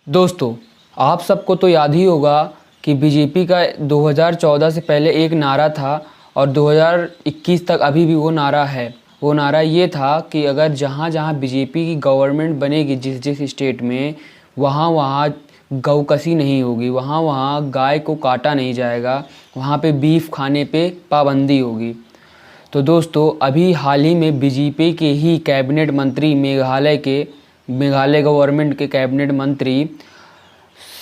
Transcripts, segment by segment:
दोस्तों, आप सबको तो याद ही होगा कि बीजेपी का 2014 से पहले एक नारा था और 2021 तक अभी भी वो नारा है। वो नारा ये था कि अगर जहाँ जहाँ बीजेपी की गवर्नमेंट बनेगी, जिस जिस स्टेट में, वहाँ वहाँ गौकसी नहीं होगी, वहाँ वहाँ गाय को काटा नहीं जाएगा, वहाँ पे बीफ खाने पे पाबंदी होगी। तो दोस्तों, अभी हाल ही में बीजेपी के ही कैबिनेट मंत्री, मेघालय गवर्नमेंट के कैबिनेट मंत्री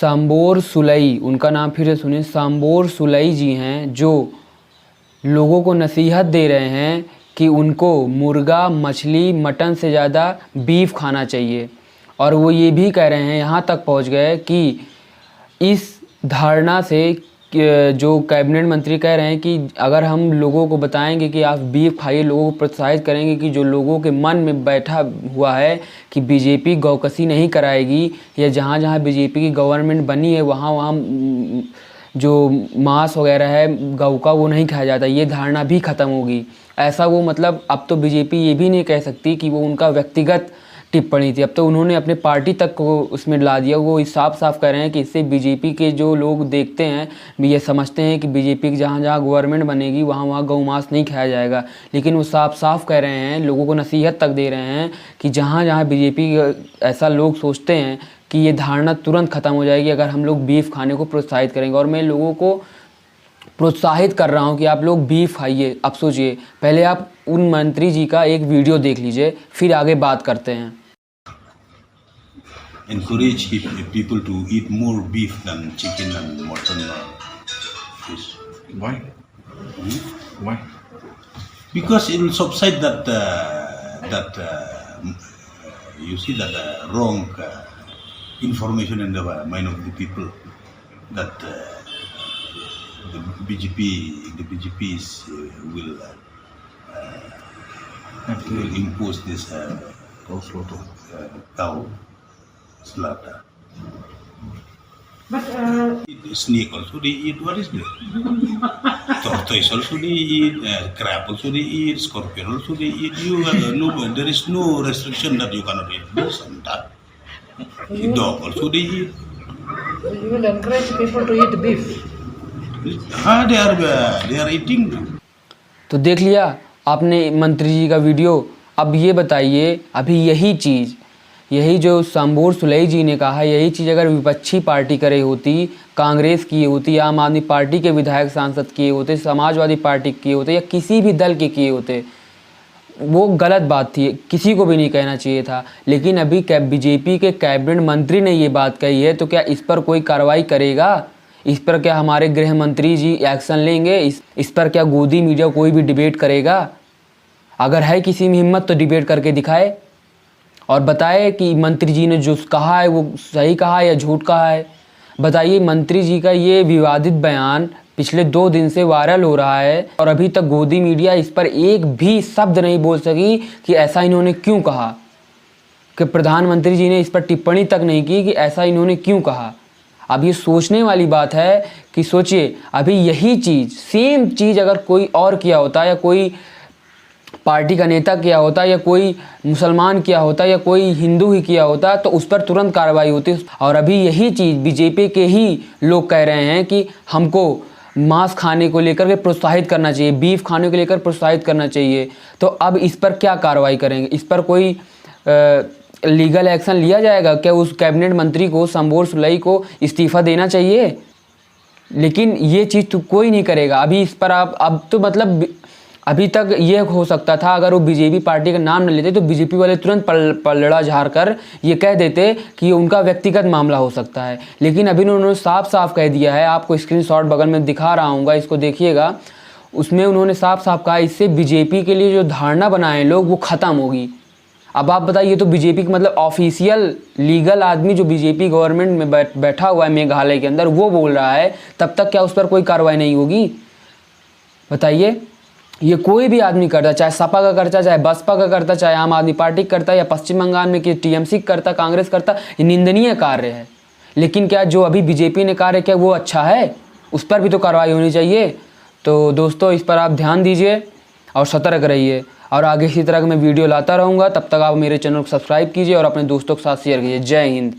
सांबोर सुलई, उनका नाम फिर से सुनिए, सांबोर सुलई जी हैं, जो लोगों को नसीहत दे रहे हैं कि उनको मुर्गा, मछली, मटन से ज़्यादा बीफ खाना चाहिए। और वो ये भी कह रहे हैं, यहाँ तक पहुँच गए कि इस धारणा से जो कैबिनेट मंत्री कह रहे हैं कि अगर हम लोगों को बताएंगे कि आप बीफ खाइए, लोगों को प्रोत्साहित करेंगे कि जो लोगों के मन में बैठा हुआ है कि बीजेपी गौकसी नहीं कराएगी, या जहाँ जहाँ बीजेपी की गवर्नमेंट बनी है वहाँ वहाँ जो मांस वगैरह है गौ का, वो नहीं खाया जाता, ये धारणा भी ख़त्म होगी। ऐसा वो मतलब अब तो बीजेपी ये भी नहीं कह सकती कि वो उनका व्यक्तिगत टिप्पणी थी, अब तो उन्होंने अपने पार्टी तक को उसमें ला दिया। वो साफ साफ कह रहे हैं कि इससे बीजेपी के जो लोग देखते हैं, ये समझते हैं कि बीजेपी की जहाँ जहाँ गवर्नमेंट बनेगी वहाँ वहाँ गौ मांस नहीं खाया जाएगा। लेकिन वो साफ साफ कह रहे हैं, लोगों को नसीहत तक दे रहे हैं कि जहाँ जहाँ बीजेपी ऐसा लोग सोचते हैं कि ये धारणा तुरंत ख़त्म हो जाएगी अगर हम लोग बीफ खाने को प्रोत्साहित करेंगे। और मैं लोगों को प्रोत्साहित कर रहा हूँ कि आप लोग बीफ खाइए। अब सोचिए, पहले आप उन मंत्री जी का एक वीडियो देख लीजिए, फिर आगे बात करते हैं। Encourage people to eat more beef than chicken and mutton or fish. Why? Why? Because it will subside that you see that wrong information in the mind of the people that the BJPs will impose this cow slaughter. But Snake also they eat. What is that? Tortoise also they eat. Crab also they eat. Scorpion also they eat. You have no. There is no restriction that you cannot eat this and that. Dog also they eat. you will encourage people to eat beef. They are eating. तो देख लिया आपने मंत्री जी का video. अब ये बताइए, अभी यही जो सांबोर सुलई जी ने कहा, यही चीज़ अगर विपक्षी पार्टी करे होती, कांग्रेस किए होती, आम आदमी पार्टी के विधायक सांसद किए होते, समाजवादी पार्टी किए होते, या किसी भी दल के किए होते, वो गलत बात थी, किसी को भी नहीं कहना चाहिए था। लेकिन अभी बीजेपी के कैबिनेट मंत्री ने ये बात कही है, तो क्या इस पर कोई कार्रवाई करेगा? इस पर क्या हमारे गृह मंत्री जी एक्शन लेंगे? इस पर क्या गोदी मीडिया कोई भी डिबेट करेगा? अगर है किसी में हिम्मत तो डिबेट करके दिखाए और बताए कि मंत्री जी ने जो कहा है वो सही कहा है या झूठ कहा है। बताइए, मंत्री जी का ये विवादित बयान पिछले 2 दिन से वायरल हो रहा है और अभी तक गोदी मीडिया इस पर एक भी शब्द नहीं बोल सकी कि ऐसा इन्होंने क्यों कहा, कि प्रधानमंत्री जी ने इस पर टिप्पणी तक नहीं की कि ऐसा इन्होंने क्यों कहा। अब ये सोचने वाली बात है कि सोचिए, अभी यही चीज़, सेम चीज़ अगर कोई और किया होता, या कोई पार्टी का नेता किया होता, या कोई मुसलमान किया होता, या कोई हिंदू ही किया होता, तो उस पर तुरंत कार्रवाई होती। और अभी यही चीज़ बीजेपी के ही लोग कह रहे हैं कि हमको मांस खाने को लेकर के प्रोत्साहित करना चाहिए, बीफ खाने को लेकर प्रोत्साहित करना चाहिए। तो अब इस पर क्या कार्रवाई करेंगे? इस पर कोई लीगल एक्शन लिया जाएगा क्या? उस कैबिनेट मंत्री को, सांबोर सुलई को, इस्तीफ़ा देना चाहिए। लेकिन ये चीज़ तो कोई नहीं करेगा। अभी इस पर आप अब तो मतलब अभी तक ये हो सकता था, अगर वो बीजेपी पार्टी का नाम न लेते तो बीजेपी वाले तुरंत पलड़ा झाड़ कर ये कह देते कि ये उनका व्यक्तिगत मामला हो सकता है। लेकिन अभी उन्होंने साफ साफ कह दिया है, आपको स्क्रीनशॉट बगल में दिखा रहा हूँ, इसको देखिएगा। उसमें उन्होंने साफ साफ कहा, इससे बीजेपी के लिए जो धारणा बनाए लोग वो ख़त्म होगी। अब आप बताइए, तो बीजेपी का मतलब ऑफिशियल लीगल आदमी जो बीजेपी गवर्नमेंट में बैठा हुआ है मेघालय के अंदर, वो बोल रहा है, तब तक क्या उस पर कोई कार्रवाई नहीं होगी? बताइए। ये कोई भी आदमी करता, चाहे सपा का करता, चाहे बसपा का करता, चाहे आम आदमी पार्टी करता, या पश्चिम बंगाल में कि टीएमसी करता, कांग्रेस करता, ये निंदनीय कार्य है। लेकिन क्या जो अभी बीजेपी ने कार्य किया वो अच्छा है? उस पर भी तो कार्रवाई होनी चाहिए। तो दोस्तों, इस पर आप ध्यान दीजिए और सतर्क रहिए। और आगे इसी तरह का मैं वीडियो लाता रहूँगा। तब तक आप मेरे चैनल को सब्सक्राइब कीजिए और अपने दोस्तों के साथ शेयर कीजिए। जय हिंद।